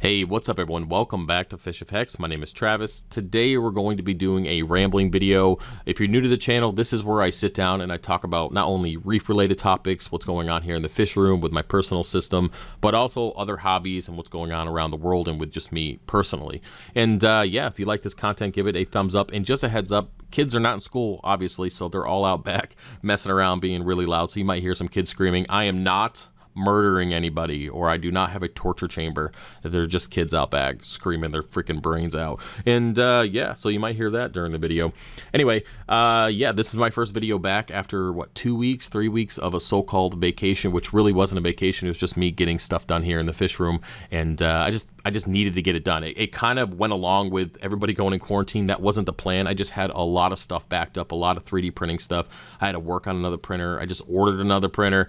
Hey, what's up everyone? Welcome back to FishOfHex. My name is Travis. Today we're going to be doing a rambling video. If you're new to the channel, this is where I sit down and I talk about not only reef related topics, what's going on here in the fish room with my personal system, but also other hobbies and what's going on around the world and with just me personally. And yeah, if you like this content, give it a thumbs up. And just a heads up, kids are not in school, obviously, so they're all out back messing around, being really loud. So you might hear some kids screaming. I am not murdering anybody, or I do not have a torture chamber. They're just kids out back screaming their freaking brains out. And yeah, so you might hear that during the video. Anyway, yeah, this is my first video back after what, 2 weeks, 3 weeks of a so-called vacation, which really wasn't a vacation. It was just me getting stuff done here in the fish room, and I just needed to get it done. It kind of went along with everybody going in quarantine. That wasn't the plan. I just had a lot of stuff backed up, a lot of 3D printing stuff. I had to work on another printer. I just ordered another printer,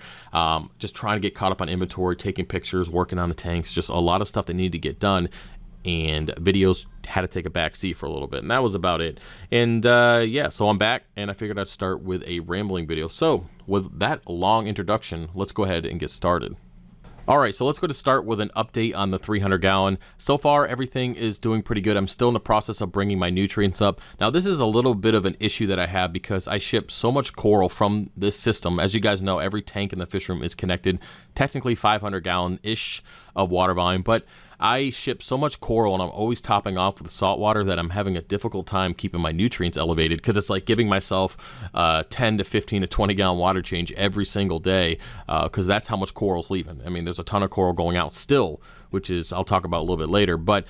just trying to get caught up on inventory, taking pictures, working on the tanks, just a lot of stuff that needed to get done, and videos had to take a back seat for a little bit, and that was about it. And yeah, so I'm back, and I figured I'd start with a rambling video. So with that long introduction, let's go ahead and get started. Alright, so let's go to start with an update on the 300 gallon. So far, everything is doing pretty good. I'm still in the process of bringing my nutrients up. Now, this is a little bit of an issue that I have because I ship so much coral from this system. As you guys know, every tank in the fish room is connected, technically 500 gallon-ish of water volume, but I ship so much coral and I'm always topping off with salt water that I'm having a difficult time keeping my nutrients elevated, because it's like giving myself 10 to 15 to 20 gallon water change every single day, because that's how much coral's leaving. I mean, there's a ton of coral going out still, which is, I'll talk about a little bit later, but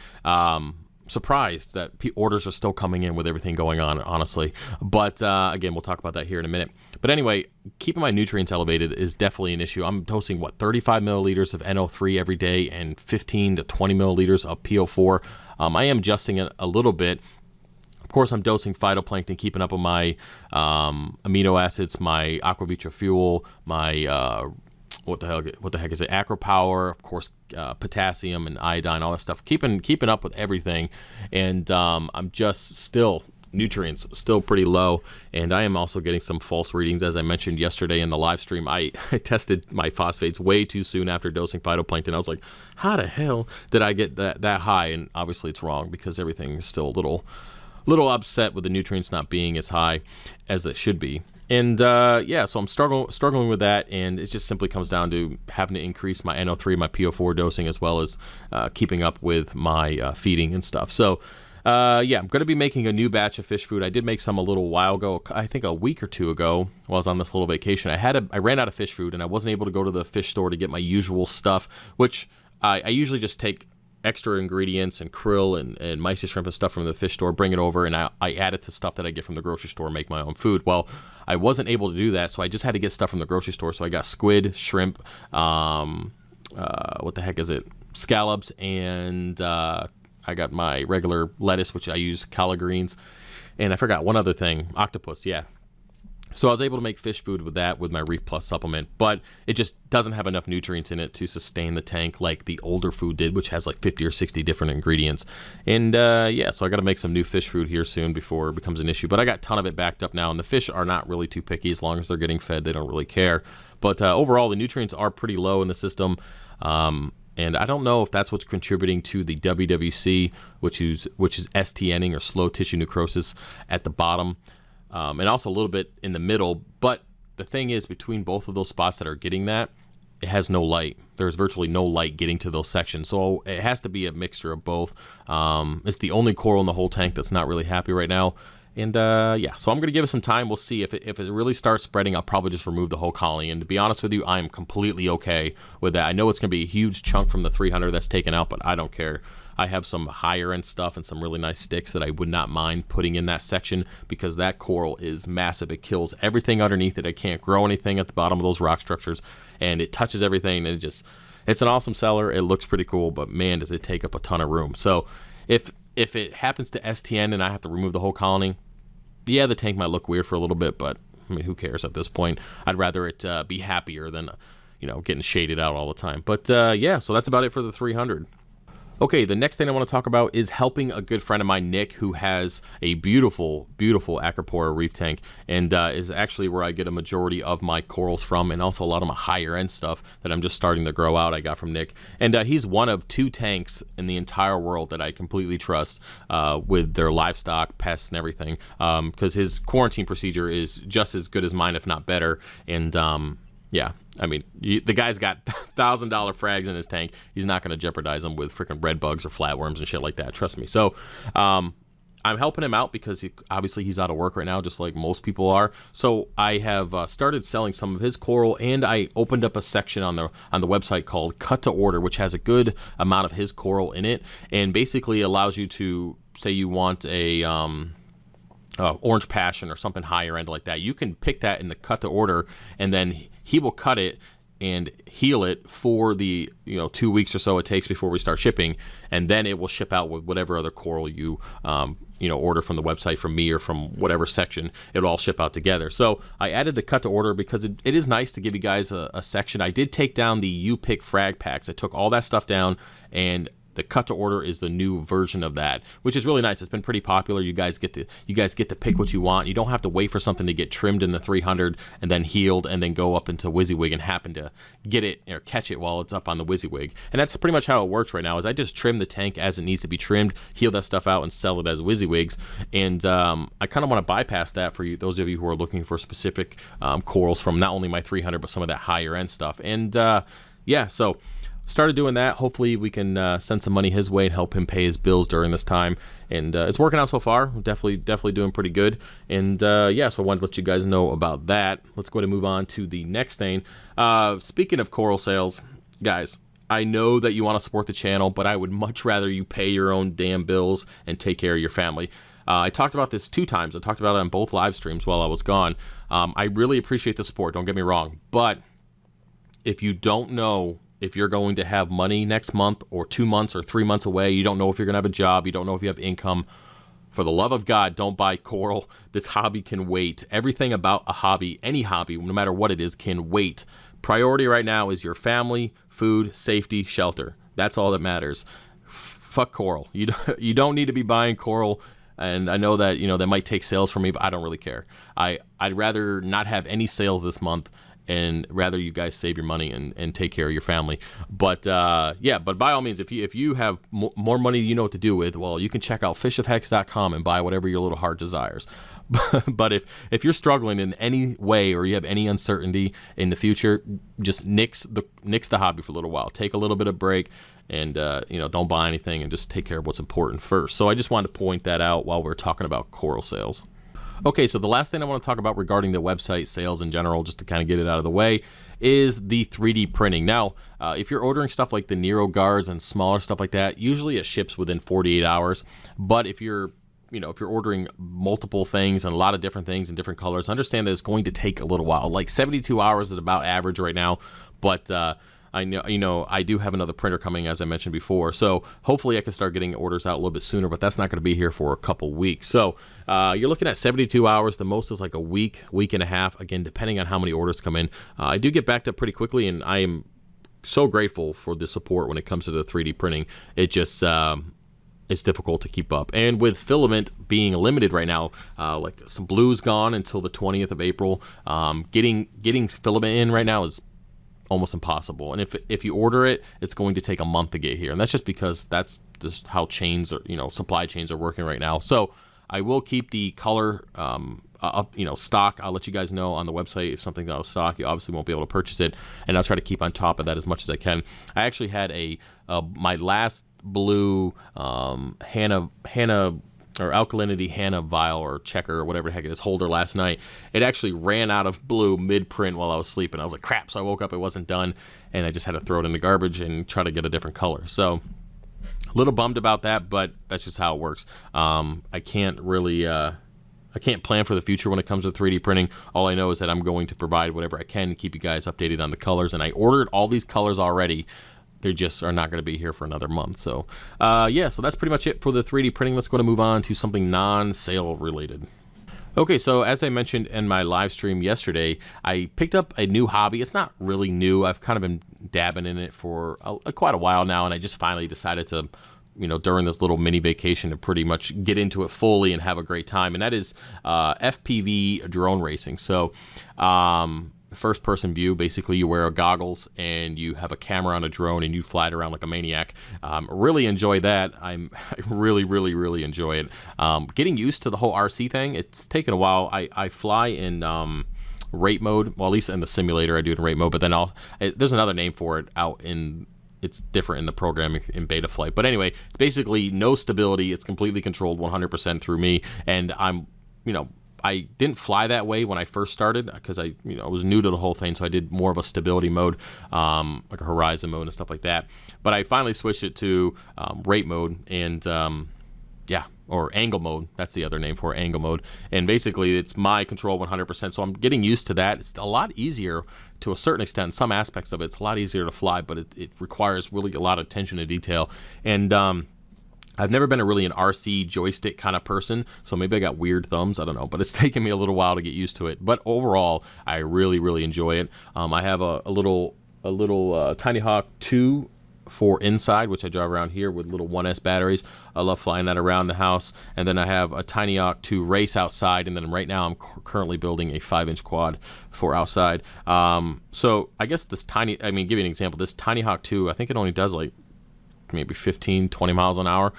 surprised that orders are still coming in with everything going on, honestly. But again, we'll talk about that here in a minute. But anyway, keeping my nutrients elevated is definitely an issue. I'm dosing, what, 35 milliliters of NO3 every day and 15 to 20 milliliters of PO4. I am adjusting it a little bit. Of course, I'm dosing phytoplankton, keeping up with my amino acids, my aquavita fuel, my what the heck is it? Acropower, of course, potassium and iodine, all that stuff. Keeping up with everything, and I'm just still nutrients still pretty low, and I am also getting some false readings. As I mentioned yesterday in the live stream, I tested my phosphates way too soon after dosing phytoplankton. I was like, how the hell did I get that high? And obviously it's wrong, because everything is still a little upset with the nutrients not being as high as it should be. And yeah, so I'm struggling with that, and it just simply comes down to having to increase my NO3, my PO4 dosing, as well as keeping up with my feeding and stuff. So yeah, I'm going to be making a new batch of fish food. I did make some a little while ago, I think a week or two ago, while I was on this little vacation. I ran out of fish food, and I wasn't able to go to the fish store to get my usual stuff, which I usually just take extra ingredients and krill and mysis shrimp and stuff from the fish store, bring it over, and I add it to stuff that I get from the grocery store, make my own food. Well, I wasn't able to do that, so I just had to get stuff from the grocery store. So I got squid, shrimp, what the heck is it? Scallops, and I got my regular lettuce, which I use collard greens, and I forgot one other thing, octopus, yeah. So I was able to make fish food with that, with my Reef Plus supplement, but it just doesn't have enough nutrients in it to sustain the tank like the older food did, which has like 50 or 60 different ingredients. And yeah, so I got to make some new fish food here soon before it becomes an issue. But I got a ton of it backed up now, and the fish are not really too picky. As long as they're getting fed, they don't really care. But overall, the nutrients are pretty low in the system. And I don't know if that's what's contributing to the WWC, which is STNing, or slow tissue necrosis, at the bottom. And also a little bit in the middle. But the thing is, between both of those spots that are getting that, it has no light. There's virtually no light getting to those sections. So it has to be a mixture of both. It's the only coral in the whole tank that's not really happy right now. And yeah, so I'm going to give it some time. We'll see. If it really starts spreading, I'll probably just remove the whole colony. And to be honest with you, I am completely okay with that. I know it's going to be a huge chunk from the 300 that's taken out, but I don't care. I have some higher end stuff and some really nice sticks that I would not mind putting in that section, because that coral is massive. It kills everything underneath it. It can't grow anything at the bottom of those rock structures, and it touches everything, and it's an awesome seller. It looks pretty cool, but man, does it take up a ton of room. So if it happens to STN and I have to remove the whole colony, yeah, the tank might look weird for a little bit, but I mean, who cares at this point? I'd rather it be happier than, you know, getting shaded out all the time. But yeah, so that's about it for the 300. Okay, the next thing I want to talk about is helping a good friend of mine, Nick, who has a beautiful, beautiful Acropora reef tank, and is actually where I get a majority of my corals from, and also a lot of my higher end stuff that I'm just starting to grow out I got from Nick. And he's one of 2 tanks in the entire world that I completely trust with their livestock, pests, and everything, because his quarantine procedure is just as good as mine, if not better. And yeah, I mean, the guy's got $1,000 frags in his tank. He's not going to jeopardize them with freaking red bugs or flatworms and shit like that. Trust me. So I'm helping him out because obviously he's out of work right now, just like most people are. So I have started selling some of his coral, and I opened up a section on the website called Cut to Order, which has a good amount of his coral in it, and basically allows you to say you want a orange passion or something higher end like that. You can pick that in the cut to order, and then he will cut it and heal it for the 2 weeks or so it takes before we start shipping, and then it will ship out with whatever other coral you order from the website, from me, or from whatever section. It'll all ship out together. So I added the cut to order because it is nice to give you guys a section. I did take down the You Pick frag packs. I took all that stuff down, and the cut to order is the new version of that, which is really nice. It's been pretty popular. You guys get to pick what you want. You don't have to wait for something to get trimmed in the 300 and then healed and then go up into WYSIWYG and happen to get it or catch it while it's up on the WYSIWYG. And that's pretty much how it works right now. Is I just trim the tank as it needs to be trimmed, heal that stuff out, and sell it as WYSIWYGs. And I kind of want to bypass that for you, those of you who are looking for specific corals from not only my 300 but some of that higher end stuff. And yeah, so started doing that. Hopefully we can send some money his way and help him pay his bills during this time, and it's working out so far. Definitely doing pretty good. And yeah, so I wanted to let you guys know about that. Let's go ahead and move on to the next thing. Speaking of coral sales, guys, I know that you want to support the channel, but I would much rather you pay your own damn bills and take care of your family. I talked about this 2 times. I talked about it on both live streams while I was gone. I really appreciate the support, don't get me wrong, but if you don't know if you're going to have money next month or 2 months or 3 months away, you don't know if you're going to have a job, you don't know if you have income, for the love of God, don't buy coral. This hobby can wait. Everything about a hobby, any hobby, no matter what it is, can wait. Priority right now is your family, food, safety, shelter. That's all that matters. Fuck coral. You don't need to be buying coral. And I know that that might take sales from me, but I don't really care. I'd rather not have any sales this month, and rather you guys save your money and take care of your family. But yeah, but by all means, if you have more money you know what to do with, well, you can check out FishOfHex.com and buy whatever your little heart desires. But if you're struggling in any way, or you have any uncertainty in the future, just nix the hobby for a little while. Take a little bit of break, and don't buy anything, and just take care of what's important first. So I just wanted to point that out while we're talking about coral sales. Okay, so the last thing I want to talk about regarding the website sales in general, just to kind of get it out of the way, is the 3D printing. Now, if you're ordering stuff like the Nero guards and smaller stuff like that, usually it ships within 48 hours. But if you're ordering multiple things and a lot of different things in different colors, understand that it's going to take a little while. Like 72 hours is about average right now, but I know I do have another printer coming, as I mentioned before, so hopefully I can start getting orders out a little bit sooner, but that's not going to be here for a couple weeks. So you're looking at 72 hours. The most is like a week and a half, again, depending on how many orders come in. I do get backed up pretty quickly, and I am so grateful for the support when it comes to the 3D printing. It just it's difficult to keep up, and with filament being limited right now, like some blue's gone until the 20th of April. Getting filament in right now is almost impossible, and if you order it, it's going to take a month to get here, and that's just because that's just how chains are, supply chains are working right now. So I will keep the color up, stock. I'll let you guys know on the website if something's out of stock. You obviously won't be able to purchase it, and I'll try to keep on top of that as much as I can. I actually had my last blue Hannah or alkalinity Hannah vial or checker or whatever the heck it is holder last night. It actually ran out of blue mid-print while I was sleeping. I was like, crap. So I woke up, it wasn't done, and I just had to throw it in the garbage and try to get a different color. So a little bummed about that, but that's just how it works. I can't really I can't plan for the future when it comes to 3D printing. All I know is that I'm going to provide whatever I can to keep you guys updated on the colors, and I ordered all these colors already. They just are not going to be here for another month. So yeah, so that's pretty much it for the 3D printing. Let's go to move on to something non-sale related. Okay, so as I mentioned in my live stream yesterday, I picked up a new hobby. It's not really new. I've kind of been dabbing in it for quite a while now, and I just finally decided to, during this little mini vacation, to pretty much get into it fully and have a great time. And that is FPV drone racing. So first person view, basically you wear goggles and you have a camera on a drone and you fly it around like a maniac. Really enjoy that. I really enjoy it. Getting used to the whole RC thing, it's taken a while. I fly in rate mode, well, at least in the simulator I do it in rate mode, but then there's another name for it it's different in the programming in beta flight. But anyway, basically no stability. It's completely controlled 100% through me. And I didn't fly that way when I first started because I was new to the whole thing. So I did more of a stability mode, like a horizon mode and stuff like that. But I finally switched it to rate mode and or angle mode. That's the other name for it, angle mode. And basically it's my control 100%. So I'm getting used to that. It's a lot easier to a certain extent. Some aspects of it's a lot easier to fly, but it requires really a lot of attention to detail. And I've never been really an RC joystick kind of person, so maybe I got weird thumbs, I don't know, but it's taken me a little while to get used to it. But overall, I really enjoy it. I have a little Tiny Hawk 2 for inside, which I drive around here with little 1S batteries. I love flying that around the house. And then I have a Tiny Hawk 2 race outside, and then right now I'm currently building a 5-inch quad for outside. So I guess give you an example, this Tiny Hawk 2, I think it only does like maybe 15-20 miles an hour,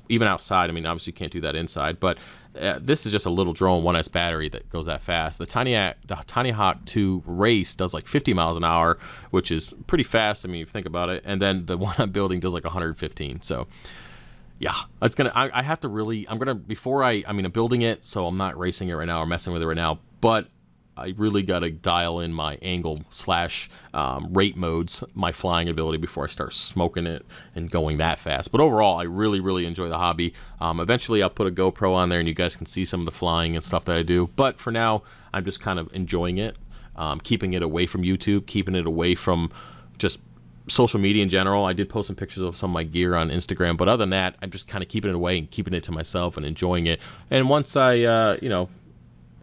even outside. I mean, obviously you can't do that inside, but this is just a little drone 1S battery that goes that fast. The Tiny Hawk 2 race does like 50 miles an hour, which is pretty fast. I mean, if you think about it. And then the one I'm building does like 115. So yeah, it's gonna. I have to really. I'm building it, so I'm not racing it right now or messing with it right now, but I really got to dial in my angle / rate modes, my flying ability before I start smoking it and going that fast. But overall, I really enjoy the hobby. Eventually, I'll put a GoPro on there and you guys can see some of the flying and stuff that I do. But for now, I'm just kind of enjoying it, keeping it away from YouTube, keeping it away from just social media in general. I did post some pictures of some of my gear on Instagram, but other than that, I'm just kind of keeping it away and keeping it to myself and enjoying it. And once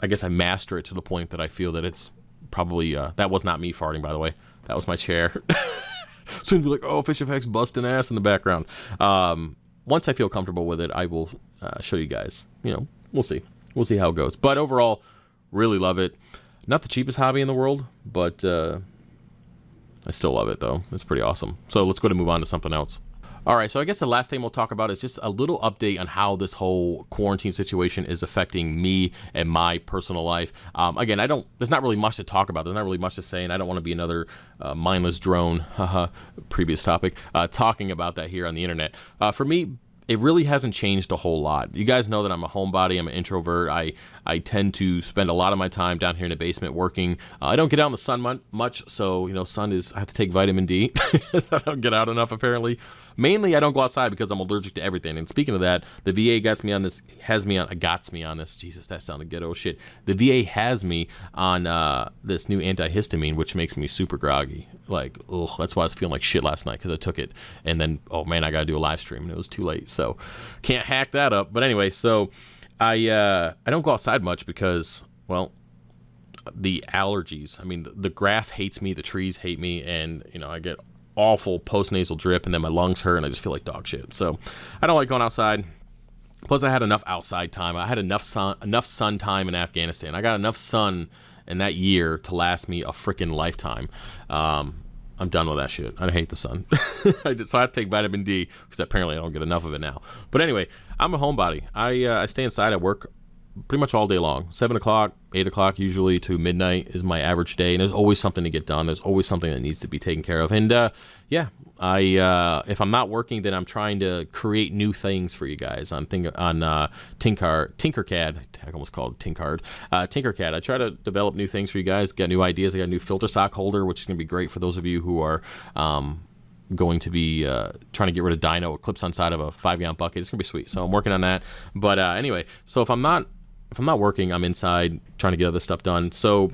I guess I master it to the point that I feel that it's probably, that was not me farting, by the way. That was my chair. Soon be like, oh, FishOfHex busting ass in the background. Once I feel comfortable with it, I will show you guys. We'll see. We'll see how it goes. But overall, really love it. Not the cheapest hobby in the world, but I still love it, though. It's pretty awesome. So let's go to move on to something else. All right, so I guess the last thing we'll talk about is just a little update on how this whole quarantine situation is affecting me and my personal life. Again, there's not really much to talk about. There's not really much to say, and I don't want to be another mindless drone, previous topic, talking about that here on the internet. For me, it really hasn't changed a whole lot. You guys know that I'm a homebody. I'm an introvert. I tend to spend a lot of my time down here in the basement working. I don't get out in the sun much, so I have to take vitamin D. I don't get out enough apparently. Mainly, I don't go outside because I'm allergic to everything. And speaking of that, the VA got me on this. Jesus, that sounded ghetto shit. The VA has me on this new antihistamine, which makes me super groggy. Like, ugh, that's why I was feeling like shit last night because I took it. And then, oh man, I got to do a live stream and it was too late. So can't hack that up. But anyway, so I don't go outside much because, well, the allergies. I mean, the grass hates me, the trees hate me, and I get awful postnasal drip, and then my lungs hurt, and I just feel like dog shit. So I don't like going outside. Plus, I had enough outside time. I had enough sun time in Afghanistan. I got enough sun in that year to last me a freaking lifetime. I'm done with that shit. I hate the sun. So I have to take vitamin D because apparently I don't get enough of it now. But anyway, I'm a homebody. I stay inside. I work pretty much all day long. 7 o'clock, 8 o'clock usually to midnight is my average day. And there's always something to get done. There's always something that needs to be taken care of. And if I'm not working, then I'm trying to create new things for you guys on Tinkercad. I almost called it Tinkard. Tinkercad. I try to develop new things for you guys. Got new ideas. I got a new filter sock holder, which is going to be great for those of you who are going to be trying to get rid of dino. It clips on side of a 5-gallon bucket. It's going to be sweet. So I'm working on that. But anyway, so if I'm not working, I'm inside trying to get other stuff done. So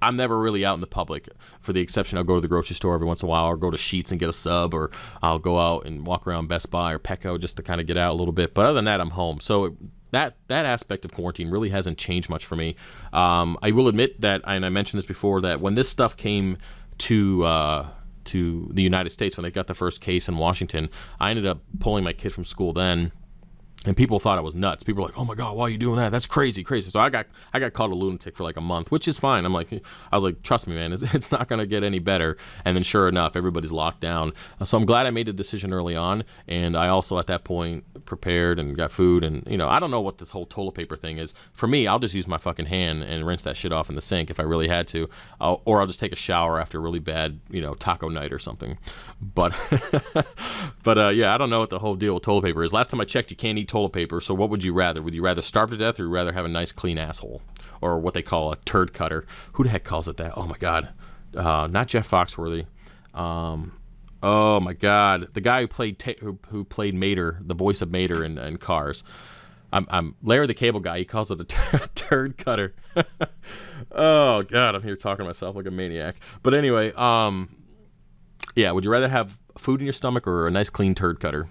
I'm never really out in the public, for the exception I'll go to the grocery store every once in a while, or go to Sheetz and get a sub, or I'll go out and walk around Best Buy or Petco just to kind of get out a little bit. But other than that, I'm home. So that aspect of quarantine really hasn't changed much for me. I will admit that, and I mentioned this before, that when this stuff came to to the United States when they got the first case in Washington. I ended up pulling my kid from school then. And people thought I was nuts. People were like, "Oh my God, why are you doing that? That's crazy, crazy." So I got called a lunatic for like a month, which is fine. I was like, trust me, man, it's not gonna get any better. And then sure enough, everybody's locked down. So I'm glad I made a decision early on. And I also at that point prepared and got food. And I don't know what this whole toilet paper thing is. For me, I'll just use my fucking hand and rinse that shit off in the sink if I really had to, or I'll just take a shower after a really bad taco night or something. But yeah, I don't know what the whole deal with toilet paper is. Last time I checked, you can't eat toilet paper. So what would you rather? Would you rather starve to death, or would you rather have a nice clean asshole, or what they call a turd cutter? Who the heck calls it that? Oh my God, not Jeff Foxworthy. Oh my God, the guy who played Mater, the voice of Mater in Cars. I'm Larry the Cable Guy. He calls it a turd cutter. Oh God, I'm here talking to myself like a maniac. But anyway, yeah, would you rather have food in your stomach or a nice clean turd cutter?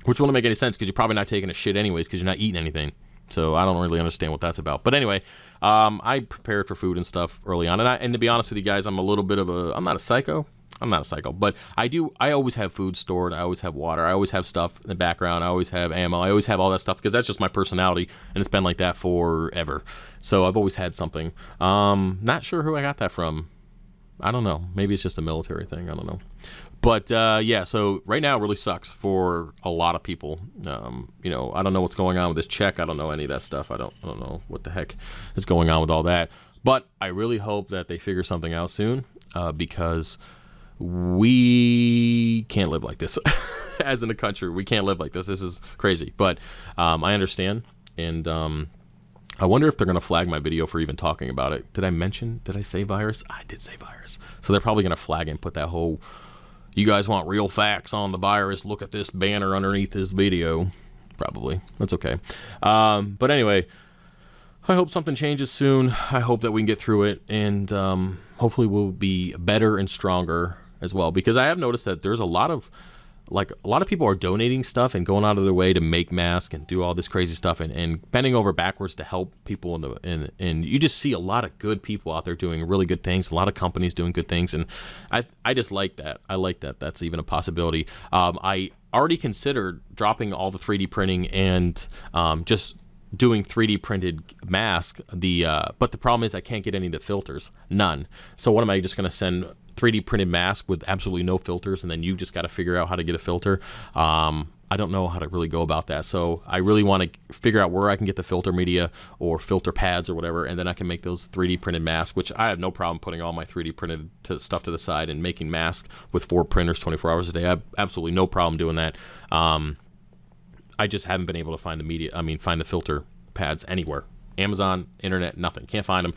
Which wouldn't make any sense because you're probably not taking a shit anyways because you're not eating anything. So I don't really understand what that's about. But anyway, I prepared for food and stuff early on. And to be honest with you guys, I'm not a psycho. I'm not a psycho, but I always have food stored. I always have water. I always have stuff in the background. I always have ammo. I always have all that stuff because that's just my personality, and it's been like that forever. So I've always had something. Not sure who I got that from. I don't know. Maybe it's just a military thing. I don't know. But yeah, so right now it really sucks for a lot of people. I don't know what's going on with this check. I don't know any of that stuff. I don't know what the heck is going on with all that. But I really hope that they figure something out soon because we can't live like this. As in a country, we can't live like this. This is crazy. But I understand. And I wonder if they're going to flag my video for even talking about it. Did I say virus? I did say virus. So they're probably going to flag it and put that whole, "You guys want real facts on the virus? Look at this banner underneath this video." Probably. That's okay. But anyway, I hope something changes soon. I hope that we can get through it. And hopefully we'll be better and stronger as well. Because I have noticed that there's a lot of people are donating stuff and going out of their way to make masks and do all this crazy stuff and bending over backwards to help people and you just see a lot of good people out there doing really good things, a lot of companies doing good things, and I just like that. I like that that's even a possibility. I already considered dropping all the 3D printing and just doing 3D printed mask. But the problem is I can't get any of the filters, none. So what am I just going to send 3D printed mask with absolutely no filters, and then you just got to figure out how to get a filter? I don't know how to really go about that. So I really want to figure out where I can get the filter media or filter pads or whatever, and then I can make those 3D printed masks, which I have no problem putting all my 3D printed stuff to the side and making masks with 4 printers 24 hours a day. I have absolutely no problem doing that. I just haven't been able to find find the filter pads anywhere. Amazon, internet, nothing. Can't find them.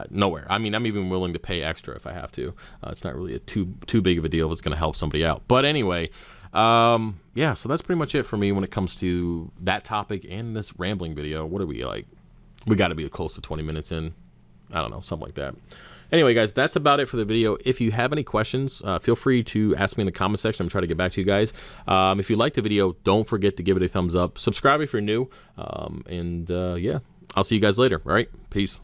Nowhere. I'm even willing to pay extra if I have to. It's not really too big of a deal if it's going to help somebody out. But anyway, yeah, so that's pretty much it for me when it comes to that topic and this rambling video. What are we like? We got to be close to 20 minutes in. I don't know, something like that. Anyway, guys, that's about it for the video. If you have any questions, feel free to ask me in the comment section. I'm trying to get back to you guys. If you like the video, don't forget to give it a thumbs up. Subscribe if you're new. Yeah, I'll see you guys later. All right, peace.